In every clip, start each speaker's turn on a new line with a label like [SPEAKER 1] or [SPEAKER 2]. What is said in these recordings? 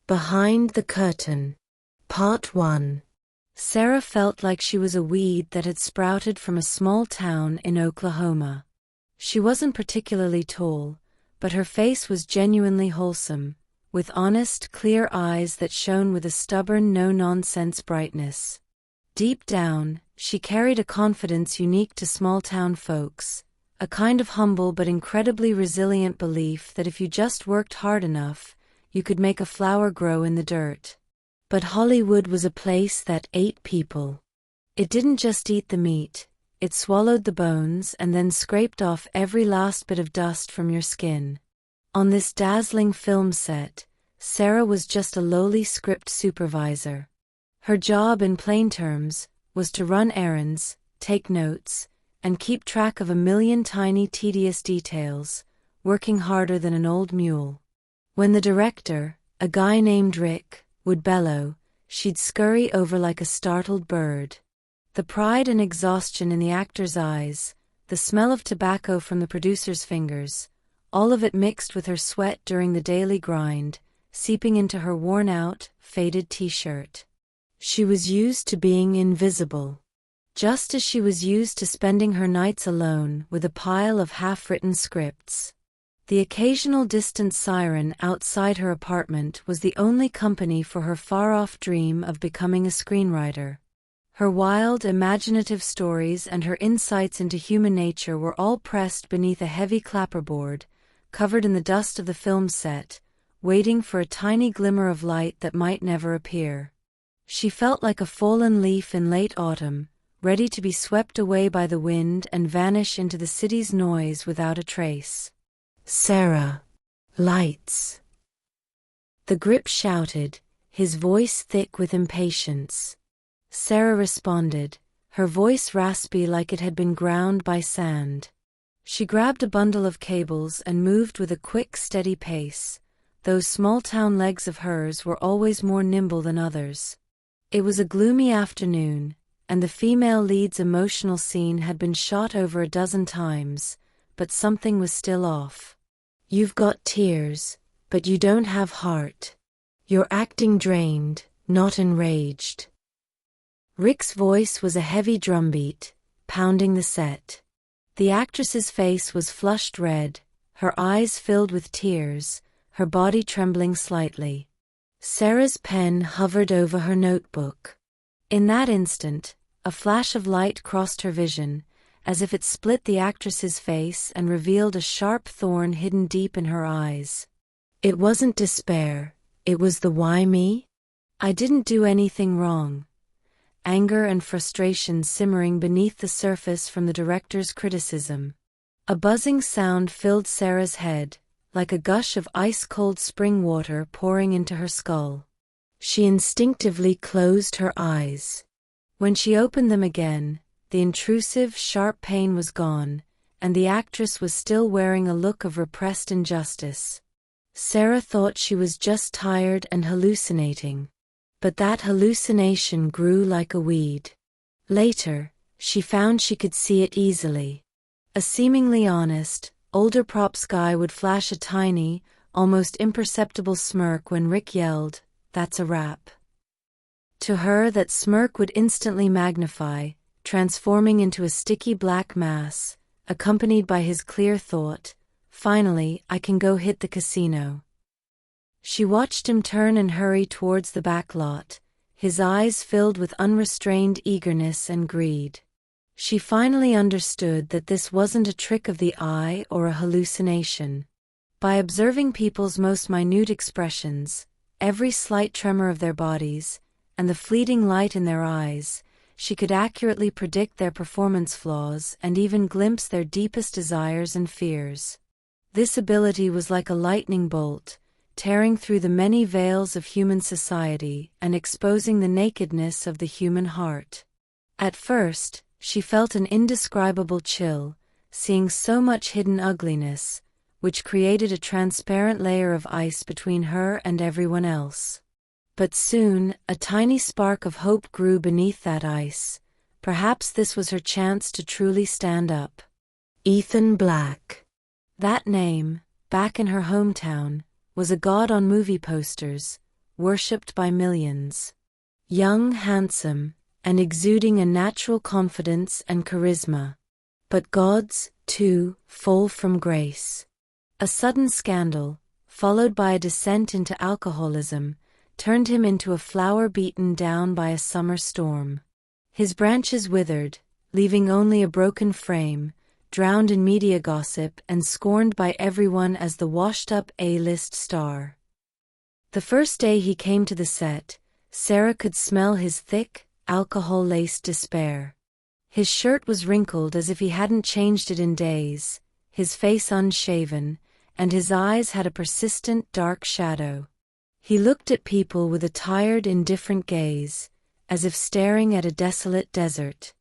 [SPEAKER 1] Behind the Curtain. Part 1. Sarah felt like she was a weed that had sprouted from a small town in Oklahoma. She wasn't particularly tall, but her face was genuinely wholesome, with honest, clear eyes that shone with a stubborn, no-nonsense brightness. Deep down, she carried a confidence unique to small-town folks, a kind of humble but incredibly resilient belief that if you just worked hard enough, you could make a flower grow in the dirt. But Hollywood was a place that ate people. It didn't just eat the meat, it swallowed the bones and then scraped off every last bit of dust from your skin. On this dazzling film set, Sarah was just a lowly script supervisor. Her job, in plain terms, was to run errands, take notes, and keep track of a million tiny tedious details, working harder than an old mule. When the director, a guy named Rick, would bellow, she'd scurry over like a startled bird. The pride and exhaustion in the actor's eyes, the smell of tobacco from the producer's fingers, all of it mixed with her sweat during the daily grind, seeping into her worn-out, faded t-shirt. She was used to being invisible. Just as she was used to spending her nights alone with a pile of half-written scripts. The occasional distant siren outside her apartment was the only company for her far-off dream of becoming a screenwriter. Her wild, imaginative stories and her insights into human nature were all pressed beneath a heavy clapperboard, covered in the dust of the film set, waiting for a tiny glimmer of light that might never appear. She felt like a fallen leaf in late autumn, ready to be swept away by the wind and vanish into the city's noise without a trace. "Sarah, lights!" The grip shouted, his voice thick with impatience. Sarah responded, her voice raspy like it had been ground by sand. She grabbed a bundle of cables and moved with a quick, steady pace. Those small-town legs of hers were always more nimble than others. It was a gloomy afternoon, and the female lead's emotional scene had been shot over a dozen times, but something was still off. "You've got tears, but you don't have heart. You're acting drained, not enraged." Rick's voice was a heavy drumbeat, pounding the set. The actress's face was flushed red, her eyes filled with tears, her body trembling slightly. Sarah's pen hovered over her notebook. In that instant, a flash of light crossed her vision, as if it split the actress's face and revealed a sharp thorn hidden deep in her eyes. It wasn't despair, it was the "why me?" "I didn't do anything wrong." Anger and frustration simmering beneath the surface from the director's criticism. A buzzing sound filled Sarah's head, like a gush of ice-cold spring water pouring into her skull. She instinctively closed her eyes. When she opened them again, the intrusive, sharp pain was gone, and the actress was still wearing a look of repressed injustice. Sarah thought she was just tired and hallucinating. But that hallucination grew like a weed. Later, she found she could see it easily. A seemingly honest, older props guy would flash a tiny, almost imperceptible smirk when Rick yelled, "That's a wrap." To her, that smirk would instantly magnify, transforming into a sticky black mass, accompanied by his clear thought, "Finally, I can go hit the casino." She watched him turn and hurry towards the back lot, his eyes filled with unrestrained eagerness and greed. She finally understood that this wasn't a trick of the eye or a hallucination. By observing people's most minute expressions, every slight tremor of their bodies, and the fleeting light in their eyes, she could accurately predict their performance flaws and even glimpse their deepest desires and fears. This ability was like a lightning bolt, tearing through the many veils of human society and exposing the nakedness of the human heart. At first, she felt an indescribable chill, seeing so much hidden ugliness, which created a transparent layer of ice between her and everyone else. But soon, a tiny spark of hope grew beneath that ice. Perhaps this was her chance to truly stand up. Ethan Black. That name, back in her hometown, was a god on movie posters, worshipped by millions. Young, handsome, and exuding a natural confidence and charisma. But gods, too, fall from grace. A sudden scandal, followed by a descent into alcoholism, turned him into a flower beaten down by a summer storm. His branches withered, leaving only a broken frame, drowned in media gossip and scorned by everyone as the washed-up A-list star. The first day he came to the set, Sarah could smell his thick, alcohol-laced despair. His shirt was wrinkled as if he hadn't changed it in days, his face unshaven, and his eyes had a persistent dark shadow. He looked at people with a tired, indifferent gaze, as if staring at a desolate desert.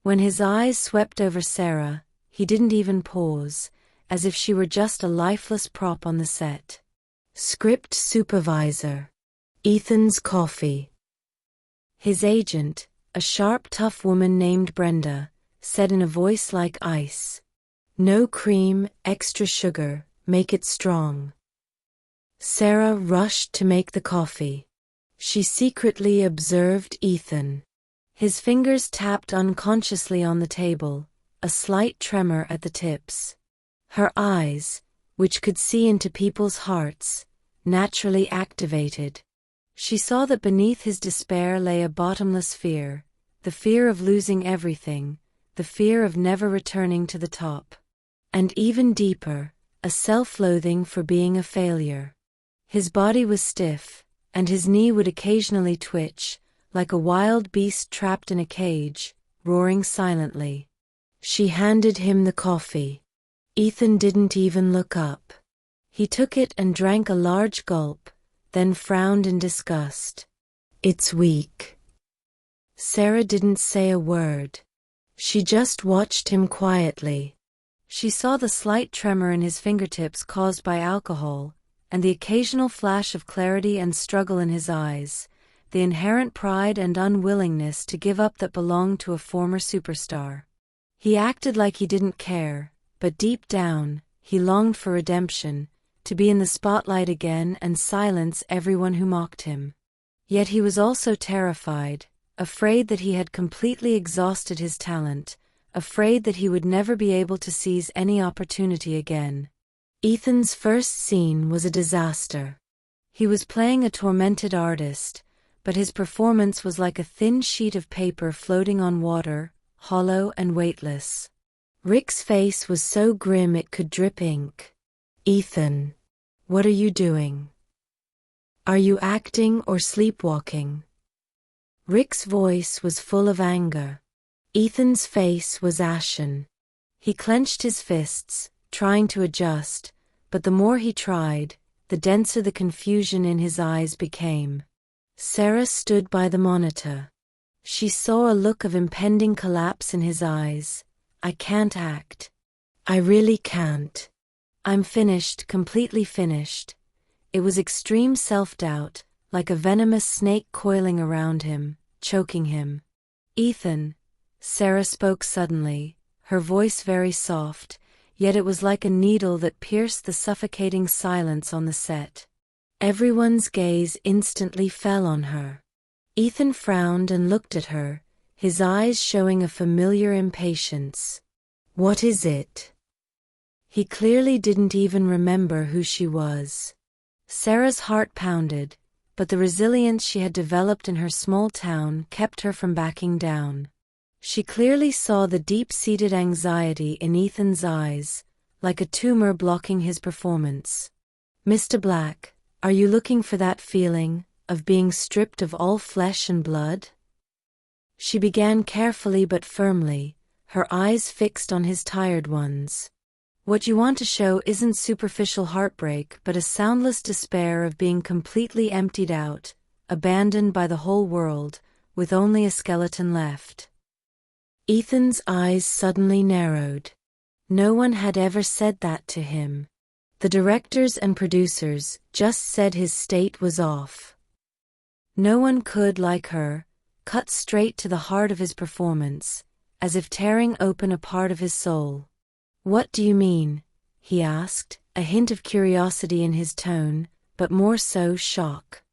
[SPEAKER 1] When his eyes swept over Sarah, he didn't even pause, as if she were just a lifeless prop on the set. Script supervisor. Ethan's coffee. His agent, a sharp, tough woman named Brenda, said in a voice like ice. No cream, extra sugar, make it strong. Sarah rushed to make the coffee. She secretly observed Ethan. His fingers tapped unconsciously on the table, a slight tremor at the tips. Her eyes, which could see into people's hearts, naturally activated. She saw that beneath his despair lay a bottomless fear, the fear of losing everything, the fear of never returning to the top. And even deeper, a self-loathing for being a failure. His body was stiff, and his knee would occasionally twitch, like a wild beast trapped in a cage, roaring silently. She handed him the coffee. Ethan didn't even look up. He took it and drank a large gulp, then frowned in disgust. It's weak. Sarah didn't say a word. She just watched him quietly. She saw the slight tremor in his fingertips caused by alcohol, and the occasional flash of clarity and struggle in his eyes, the inherent pride and unwillingness to give up that belonged to a former superstar. He acted like he didn't care, but deep down, he longed for redemption, to be in the spotlight again and silence everyone who mocked him. Yet he was also terrified, afraid that he had completely exhausted his talent, afraid that he would never be able to seize any opportunity again. Ethan's first scene was a disaster. He was playing a tormented artist, but his performance was like a thin sheet of paper floating on water, hollow and weightless. Rick's face was so grim it could drip ink. Ethan, what are you doing? Are you acting or sleepwalking? Rick's voice was full of anger. Ethan's face was ashen. He clenched his fists, trying to adjust, but the more he tried, the denser the confusion in his eyes became. Sarah stood by the monitor. She saw a look of impending collapse in his eyes. I can't act. I really can't. I'm finished, completely finished. It was extreme self-doubt, like a venomous snake coiling around him, choking him. Ethan, Sarah spoke suddenly, her voice very soft, yet it was like a needle that pierced the suffocating silence on the set. Everyone's gaze instantly fell on her. Ethan frowned and looked at her, his eyes showing a familiar impatience. What is it? He clearly didn't even remember who she was. Sarah's heart pounded, but the resilience she had developed in her small town kept her from backing down. She clearly saw the deep-seated anxiety in Ethan's eyes, like a tumor blocking his performance. Mr. Black, are you looking for that feeling, of being stripped of all flesh and blood? She began carefully but firmly, her eyes fixed on his tired ones. What you want to show isn't superficial heartbreak but a soundless despair of being completely emptied out, abandoned by the whole world, with only a skeleton left. Ethan's eyes suddenly narrowed. No one had ever said that to him. The directors and producers just said his state was off. No one could, like her, cut straight to the heart of his performance, as if tearing open a part of his soul. What do you mean? He asked, a hint of curiosity in his tone, but more so shock.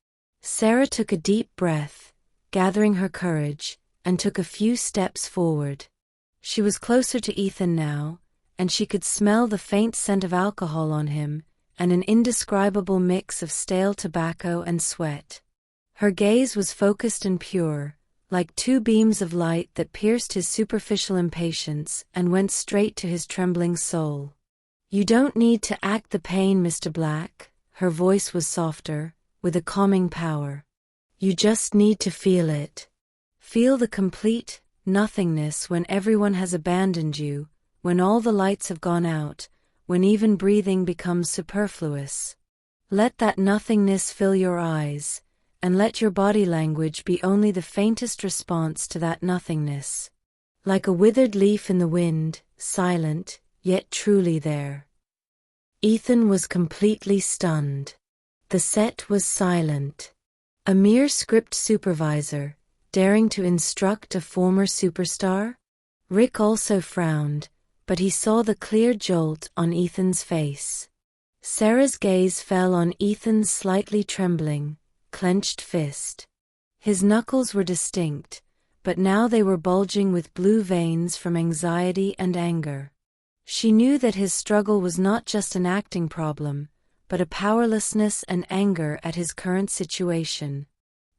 [SPEAKER 1] Sarah took a deep breath, gathering her courage, and took a few steps forward. She was closer to Ethan now, and she could smell the faint scent of alcohol on him, and an indescribable mix of stale tobacco and sweat. Her gaze was focused and pure, like two beams of light that pierced his superficial impatience and went straight to his trembling soul. "You don't need to act the pain, Mr. Black," her voice was softer, with a calming power. "You just need to feel it. Feel the complete nothingness when everyone has abandoned you, when all the lights have gone out, when even breathing becomes superfluous. Let that nothingness fill your eyes, and let your body language be only the faintest response to that nothingness. Like a withered leaf in the wind, silent, yet truly there." Ethan was completely stunned. The set was silent. A mere script supervisor, daring to instruct a former superstar? Rick also frowned, but he saw the clear jolt on Ethan's face. Sarah's gaze fell on Ethan's slightly trembling, clenched fist. His knuckles were distinct, but now they were bulging with blue veins from anxiety and anger. She knew that his struggle was not just an acting problem, but a powerlessness and anger at his current situation.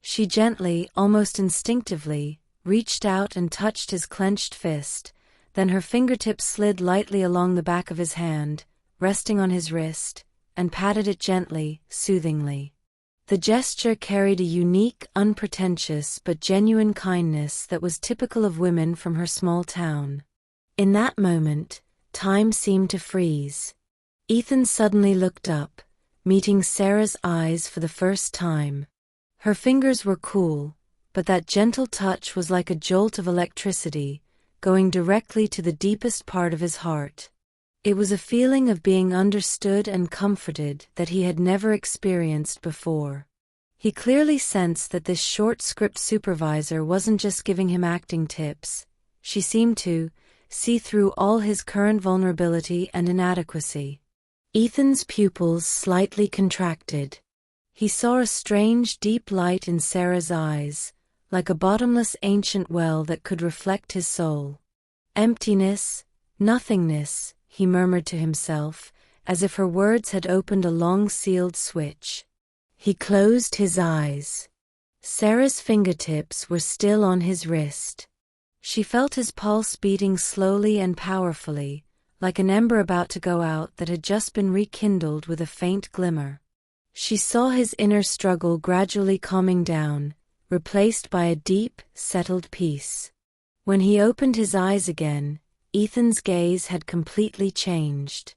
[SPEAKER 1] She gently, almost instinctively, reached out and touched his clenched fist, then her fingertips slid lightly along the back of his hand, resting on his wrist, and patted it gently, soothingly. The gesture carried a unique, unpretentious but genuine kindness that was typical of women from her small town. In that moment, time seemed to freeze. Ethan suddenly looked up, meeting Sarah's eyes for the first time. Her fingers were cool, but that gentle touch was like a jolt of electricity, going directly to the deepest part of his heart. It was a feeling of being understood and comforted that he had never experienced before. He clearly sensed that this short script supervisor wasn't just giving him acting tips. She seemed to see through all his current vulnerability and inadequacy. Ethan's pupils slightly contracted. He saw a strange, deep light in Sarah's eyes, like a bottomless ancient well that could reflect his soul. "Emptiness, nothingness," he murmured to himself, as if her words had opened a long-sealed switch. He closed his eyes. Sarah's fingertips were still on his wrist. She felt his pulse beating slowly and powerfully, like an ember about to go out that had just been rekindled with a faint glimmer. She saw his inner struggle gradually calming down, replaced by a deep, settled peace. When he opened his eyes again, Ethan's gaze had completely changed.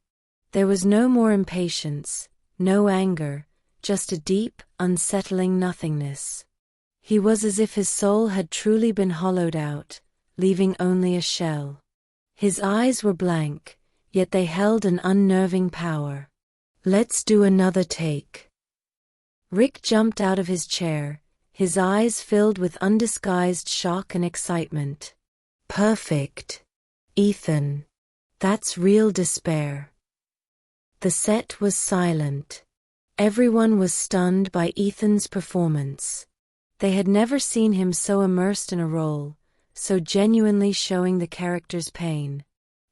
[SPEAKER 1] There was no more impatience, no anger, just a deep, unsettling nothingness. He was as if his soul had truly been hollowed out, leaving only a shell. His eyes were blank, yet they held an unnerving power. "Let's do another take." Rick jumped out of his chair, his eyes filled with undisguised shock and excitement. "Perfect. Ethan. That's real despair." The set was silent. Everyone was stunned by Ethan's performance. They had never seen him so immersed in a role, so genuinely showing the character's pain.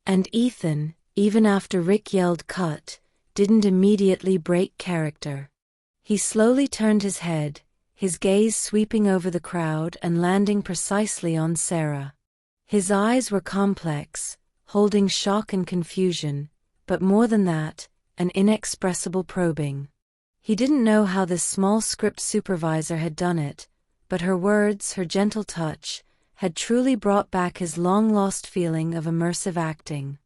[SPEAKER 1] And Ethan, even after Rick yelled "cut," didn't immediately break character. He slowly turned his head, his gaze sweeping over the crowd and landing precisely on Sarah. His eyes were complex, holding shock and confusion, but more than that, an inexpressible probing. He didn't know how this small script supervisor had done it, but her words, her gentle touch, had truly brought back his long-lost feeling of immersive acting.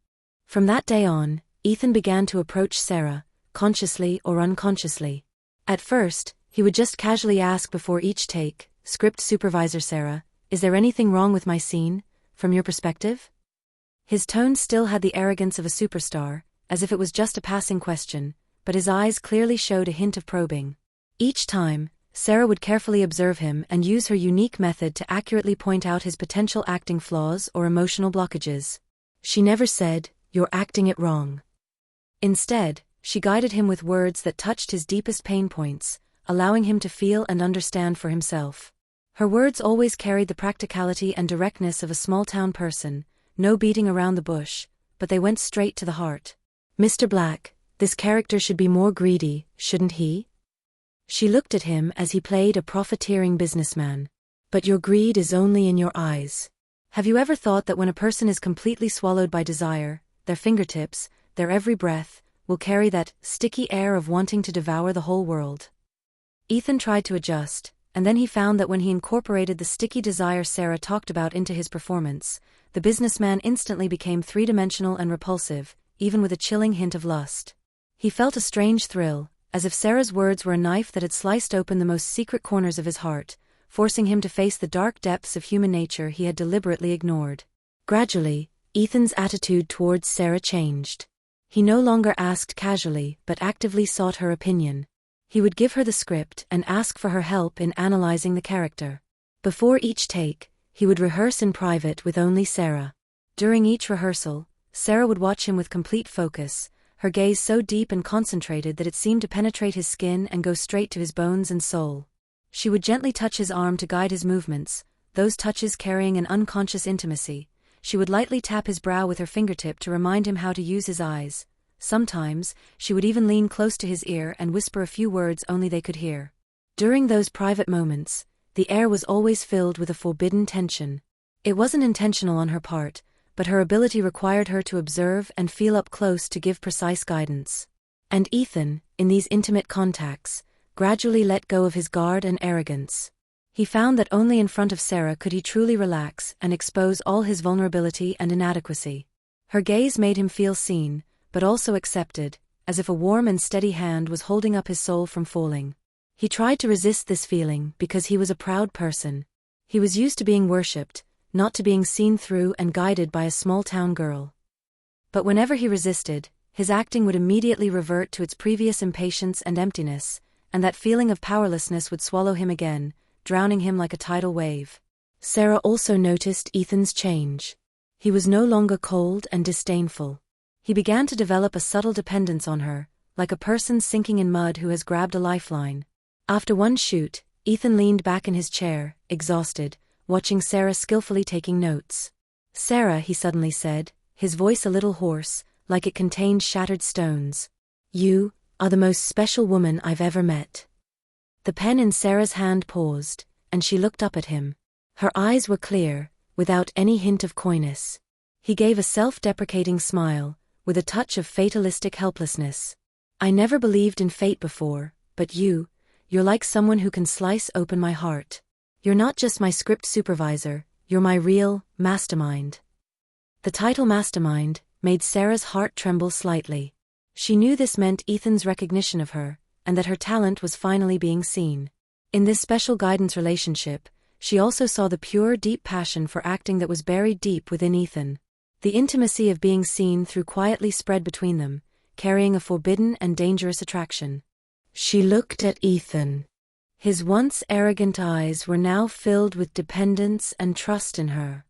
[SPEAKER 1] From that day on, Ethan began to approach Sarah, consciously or unconsciously. At first, he would just casually ask before each take, "Script supervisor Sarah, is there anything wrong with my scene, from your perspective?" His tone still had the arrogance of a superstar, as if it was just a passing question, but his eyes clearly showed a hint of probing. Each time, Sarah would carefully observe him and use her unique method to accurately point out his potential acting flaws or emotional blockages. She never said, "You're acting it wrong." Instead, she guided him with words that touched his deepest pain points, allowing him to feel and understand for himself. Her words always carried the practicality and directness of a small-town person, no beating around the bush, but they went straight to the heart. "Mr. Black, this character should be more greedy, shouldn't he?" She looked at him as he played a profiteering businessman. "But your greed is only in your eyes. Have you ever thought that when a person is completely swallowed by desire, their fingertips, their every breath, will carry that sticky air of wanting to devour the whole world?" Ethan tried to adjust, and then he found that when he incorporated the sticky desire Sarah talked about into his performance, the businessman instantly became three-dimensional and repulsive, even with a chilling hint of lust. He felt a strange thrill, as if Sarah's words were a knife that had sliced open the most secret corners of his heart, forcing him to face the dark depths of human nature he had deliberately ignored. Gradually, Ethan's attitude towards Sarah changed. He no longer asked casually but actively sought her opinion. He would give her the script and ask for her help in analyzing the character. Before each take, he would rehearse in private with only Sarah. During each rehearsal, Sarah would watch him with complete focus, her gaze so deep and concentrated that it seemed to penetrate his skin and go straight to his bones and soul. She would gently touch his arm to guide his movements, those touches carrying an unconscious intimacy. She would lightly tap his brow with her fingertip to remind him how to use his eyes. Sometimes, she would even lean close to his ear and whisper a few words only they could hear. During those private moments, the air was always filled with a forbidden tension. It wasn't intentional on her part, but her ability required her to observe and feel up close to give precise guidance. And Ethan, in these intimate contacts, gradually let go of his guard and arrogance. He found that only in front of Sarah could he truly relax and expose all his vulnerability and inadequacy. Her gaze made him feel seen, but also accepted, as if a warm and steady hand was holding up his soul from falling. He tried to resist this feeling because he was a proud person. He was used to being worshipped, not to being seen through and guided by a small-town girl. But whenever he resisted, his acting would immediately revert to its previous impatience and emptiness, and that feeling of powerlessness would swallow him again, drowning him like a tidal wave. Sarah also noticed Ethan's change. He was no longer cold and disdainful. He began to develop a subtle dependence on her, like a person sinking in mud who has grabbed a lifeline. After one shoot, Ethan leaned back in his chair, exhausted, watching Sarah skillfully taking notes. "Sarah," he suddenly said, his voice a little hoarse, like it contained shattered stones. "You are the most special woman I've ever met." The pen in Sarah's hand paused, and she looked up at him. Her eyes were clear, without any hint of coyness. He gave a self-deprecating smile, with a touch of fatalistic helplessness. "I never believed in fate before, but you're like someone who can slice open my heart. You're not just my script supervisor, you're my real mastermind." The title mastermind made Sarah's heart tremble slightly. She knew this meant Ethan's recognition of her, and that her talent was finally being seen. In this special guidance relationship, she also saw the pure, deep passion for acting that was buried deep within Ethan. The intimacy of being seen through quietly spread between them, carrying a forbidden and dangerous attraction. She looked at Ethan. His once arrogant eyes were now filled with dependence and trust in her.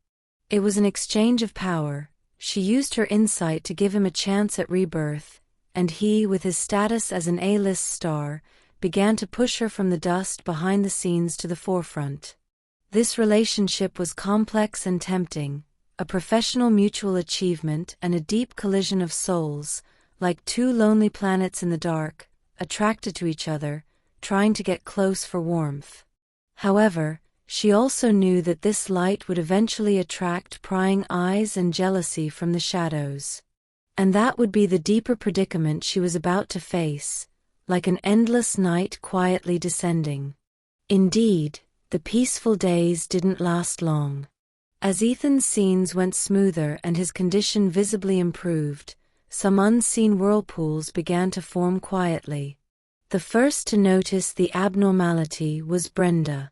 [SPEAKER 1] It was an exchange of power. She used her insight to give him a chance at rebirth, and he, with his status as an A-list star, began to push her from the dust behind the scenes to the forefront. This relationship was complex and tempting, a professional mutual achievement and a deep collision of souls, like two lonely planets in the dark, attracted to each other, trying to get close for warmth. However, she also knew that this light would eventually attract prying eyes and jealousy from the shadows. And that would be the deeper predicament she was about to face, like an endless night quietly descending. Indeed, the peaceful days didn't last long. As Ethan's scenes went smoother and his condition visibly improved, some unseen whirlpools began to form quietly. The first to notice the abnormality was Brenda.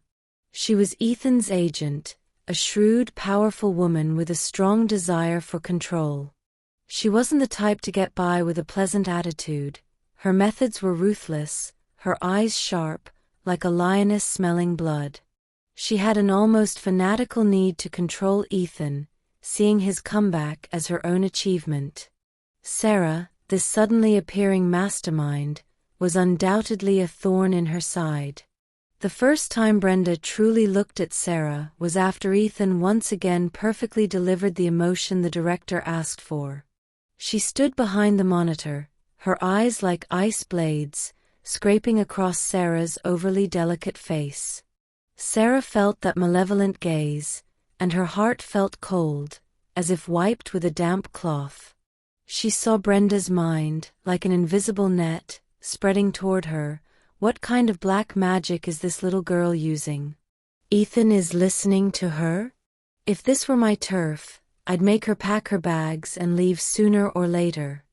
[SPEAKER 1] She was Ethan's agent, a shrewd, powerful woman with a strong desire for control. She wasn't the type to get by with a pleasant attitude. Her methods were ruthless, her eyes sharp, like a lioness smelling blood. She had an almost fanatical need to control Ethan, seeing his comeback as her own achievement. Sarah, this suddenly appearing mastermind, was undoubtedly a thorn in her side. The first time Brenda truly looked at Sarah was after Ethan once again perfectly delivered the emotion the director asked for. She stood behind the monitor, her eyes like ice blades, scraping across Sarah's overly delicate face. Sarah felt that malevolent gaze, and her heart felt cold, as if wiped with a damp cloth. She saw Brenda's mind, like an invisible net, spreading toward her. What kind of black magic is this little girl using? Ethan is listening to her? If this were my turf, I'd make her pack her bags and leave sooner or later.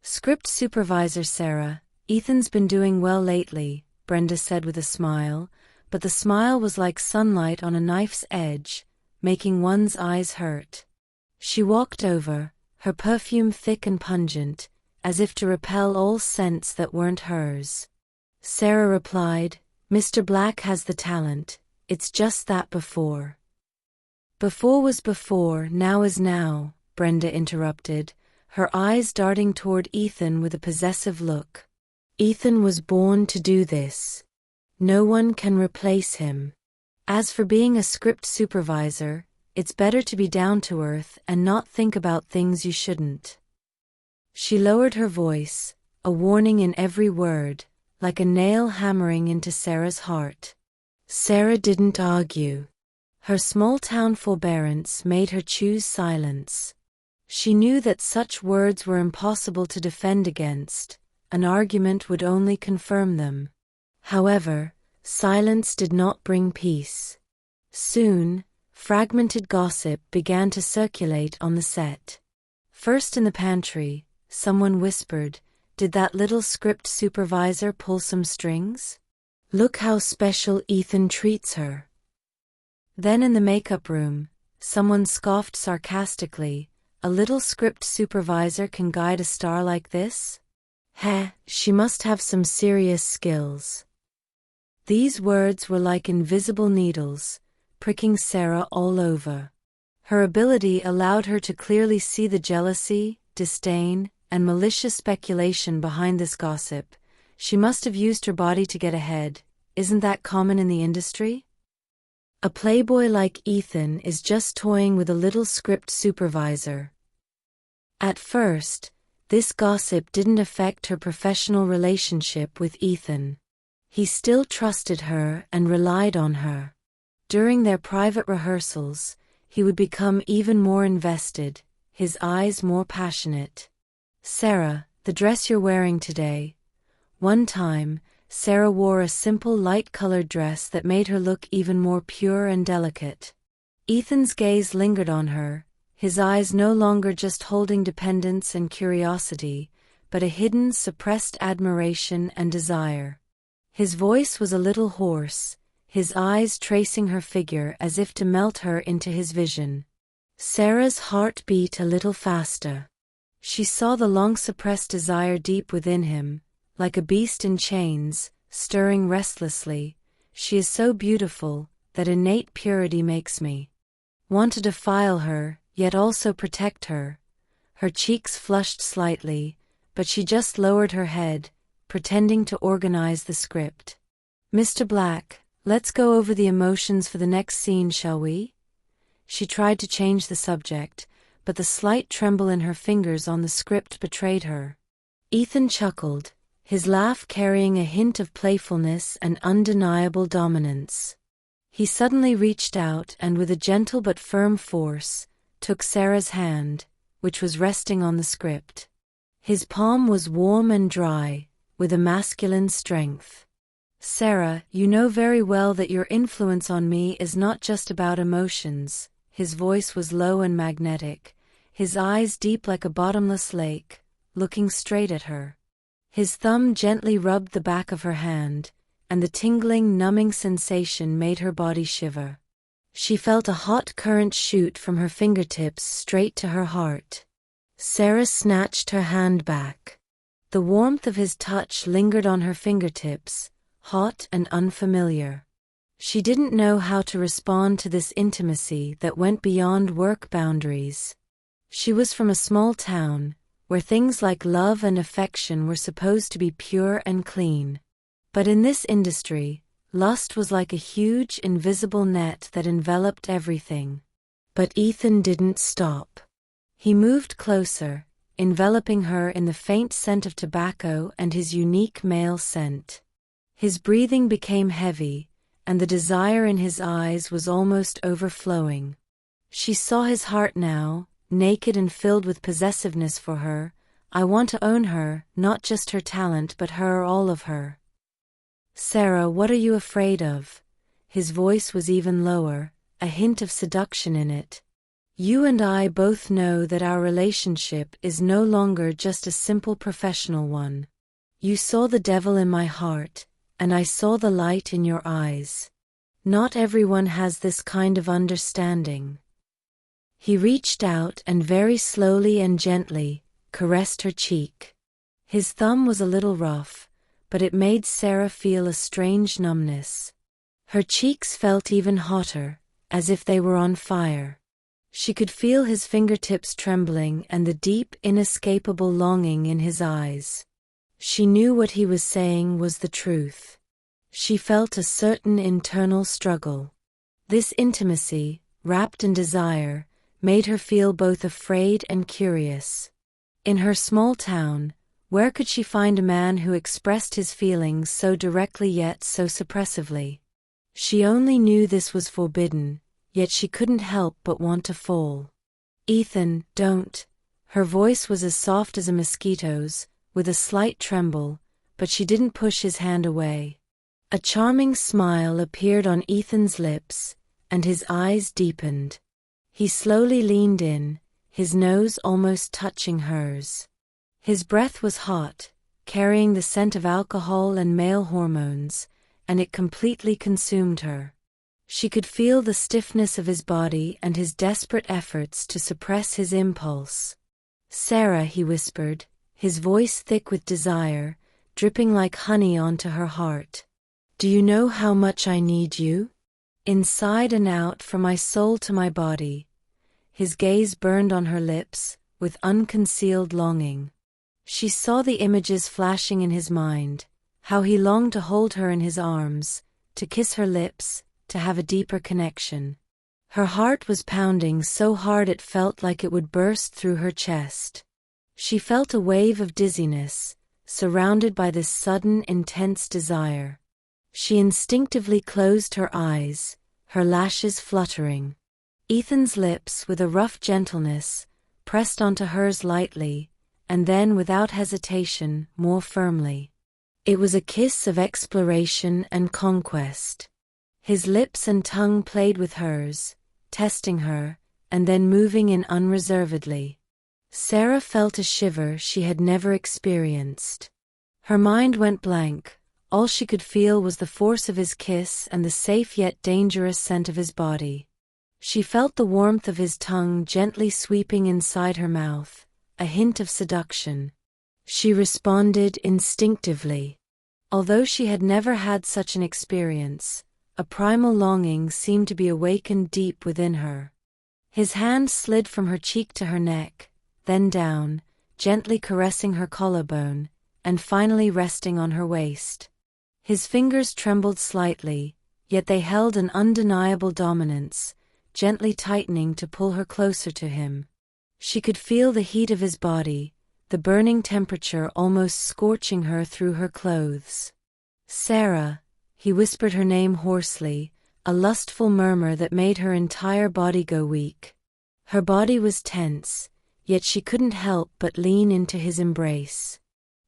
[SPEAKER 1] Script supervisor Sarah, Ethan's been doing well lately, Brenda said with a smile, but the smile was like sunlight on a knife's edge, making one's eyes hurt. She walked over, her perfume thick and pungent, as if to repel all scents that weren't hers. Sarah replied, "Mr. Black has the talent, it's just that before." "Before was before, now is now," Brenda interrupted, her eyes darting toward Ethan with a possessive look. "Ethan was born to do this. No one can replace him. As for being a script supervisor, it's better to be down to earth and not think about things you shouldn't." She lowered her voice, a warning in every word, like a nail hammering into Sarah's heart. Sarah didn't argue. Her small-town forbearance made her choose silence. She knew that such words were impossible to defend against, an argument would only confirm them. However, silence did not bring peace. Soon, fragmented gossip began to circulate on the set. First in the pantry, someone whispered, "Did that little script supervisor pull some strings? Look how special Ethan treats her." Then in the makeup room, someone scoffed sarcastically, "A little script supervisor can guide a star like this? Heh, she must have some serious skills." These words were like invisible needles, pricking Sarah all over. Her ability allowed her to clearly see the jealousy, disdain, and malicious speculation behind this gossip. She must have used her body to get ahead. Isn't that common in the industry? A playboy like Ethan is just toying with a little script supervisor. At first, this gossip didn't affect her professional relationship with Ethan. He still trusted her and relied on her. During their private rehearsals, he would become even more invested, his eyes more passionate. "Sarah, the dress you're wearing today." One time, Sarah wore a simple light-colored dress that made her look even more pure and delicate. Ethan's gaze lingered on her, his eyes no longer just holding dependence and curiosity, but a hidden, suppressed admiration and desire. His voice was a little hoarse, his eyes tracing her figure as if to melt her into his vision. Sarah's heart beat a little faster. She saw the long-suppressed desire deep within him, like a beast in chains, stirring restlessly. "She is so beautiful, that innate purity makes me want to defile her, yet also protect her." Her cheeks flushed slightly, but she just lowered her head, pretending to organize the script. "Mr. Black, let's go over the emotions for the next scene, shall we?" She tried to change the subject, but the slight tremble in her fingers on the script betrayed her. Ethan chuckled, his laugh carrying a hint of playfulness and undeniable dominance. He suddenly reached out and with a gentle but firm force, took Sarah's hand, which was resting on the script. His palm was warm and dry, with a masculine strength. "Sarah, you know very well that your influence on me is not just about emotions." His voice was low and magnetic, his eyes deep like a bottomless lake, looking straight at her. His thumb gently rubbed the back of her hand, and the tingling, numbing sensation made her body shiver. She felt a hot current shoot from her fingertips straight to her heart. Sarah snatched her hand back. The warmth of his touch lingered on her fingertips, hot and unfamiliar. She didn't know how to respond to this intimacy that went beyond work boundaries. She was from a small town, where things like love and affection were supposed to be pure and clean. But in this industry, lust was like a huge invisible net that enveloped everything. But Ethan didn't stop. He moved closer, enveloping her in the faint scent of tobacco and his unique male scent. His breathing became heavy, and the desire in his eyes was almost overflowing. She saw his heart now, naked and filled with possessiveness for her. I want to own her, not just her talent but her, all of her. Sarah, what are you afraid of? His voice was even lower, a hint of seduction in it. You and I both know that our relationship is no longer just a simple professional one. You saw the devil in my heart, and I saw the light in your eyes. Not everyone has this kind of understanding. He reached out and very slowly and gently caressed her cheek. His thumb was a little rough, but it made Sarah feel a strange numbness. Her cheeks felt even hotter, as if they were on fire. She could feel his fingertips trembling and the deep, inescapable longing in his eyes. She knew what he was saying was the truth. She felt a certain internal struggle. This intimacy, wrapped in desire, made her feel both afraid and curious. In her small town, where could she find a man who expressed his feelings so directly yet so suppressively? She only knew this was forbidden, yet she couldn't help but want to fall. Ethan, don't. Her voice was as soft as a mosquito's, with a slight tremble, but she didn't push his hand away. A charming smile appeared on Ethan's lips, and his eyes deepened. He slowly leaned in, his nose almost touching hers. His breath was hot, carrying the scent of alcohol and male hormones, and it completely consumed her. She could feel the stiffness of his body and his desperate efforts to suppress his impulse. Sarah, he whispered, his voice thick with desire, dripping like honey onto her heart. Do you know how much I need you? Inside and out, from my soul to my body. His gaze burned on her lips, with unconcealed longing. She saw the images flashing in his mind, how he longed to hold her in his arms, to kiss her lips, to have a deeper connection. Her heart was pounding so hard it felt like it would burst through her chest. She felt a wave of dizziness, surrounded by this sudden, intense desire. She instinctively closed her eyes, her lashes fluttering. Ethan's lips, with a rough gentleness, pressed onto hers lightly, and then without hesitation, more firmly. It was a kiss of exploration and conquest. His lips and tongue played with hers, testing her, and then moving in unreservedly. Sarah felt a shiver she had never experienced. Her mind went blank. All she could feel was the force of his kiss and the safe yet dangerous scent of his body. She felt the warmth of his tongue gently sweeping inside her mouth, a hint of seduction. She responded instinctively. Although she had never had such an experience, a primal longing seemed to be awakened deep within her. His hand slid from her cheek to her neck, then down, gently caressing her collarbone, and finally resting on her waist. His fingers trembled slightly, yet they held an undeniable dominance, gently tightening to pull her closer to him. She could feel the heat of his body, the burning temperature almost scorching her through her clothes. Sarah, he whispered her name hoarsely, a lustful murmur that made her entire body go weak. Her body was tense, yet she couldn't help but lean into his embrace.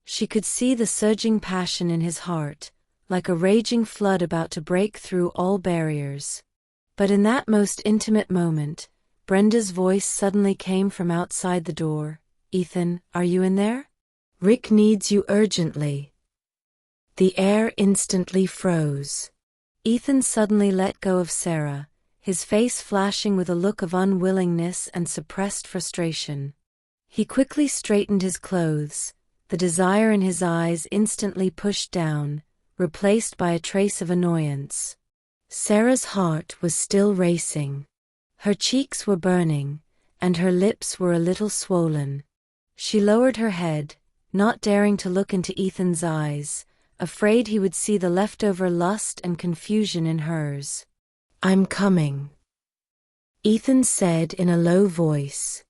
[SPEAKER 1] She could see the surging passion in his heart, like a raging flood about to break through all barriers. But in that most intimate moment, Brenda's voice suddenly came from outside the door. Ethan, are you in there? Rick needs you urgently. The air instantly froze. Ethan suddenly let go of Sarah, his face flashing with a look of unwillingness and suppressed frustration. He quickly straightened his clothes, the desire in his eyes instantly pushed down, replaced by a trace of annoyance. Sarah's heart was still racing. Her cheeks were burning, and her lips were a little swollen. She lowered her head, not daring to look into Ethan's eyes, afraid he would see the leftover lust and confusion in hers. "I'm coming," Ethan said in a low voice.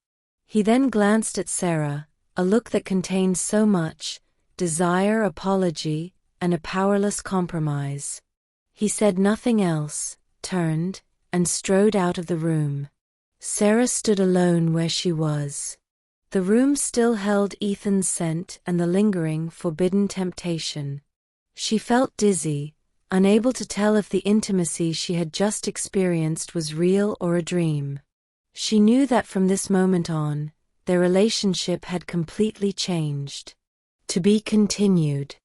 [SPEAKER 1] He then glanced at Sarah, a look that contained so much: desire, apology, and a powerless compromise. He said nothing else, turned, and strode out of the room. Sarah stood alone where she was. The room still held Ethan's scent and the lingering, forbidden temptation. She felt dizzy, unable to tell if the intimacy she had just experienced was real or a dream. She knew that from this moment on, their relationship had completely changed. To be continued.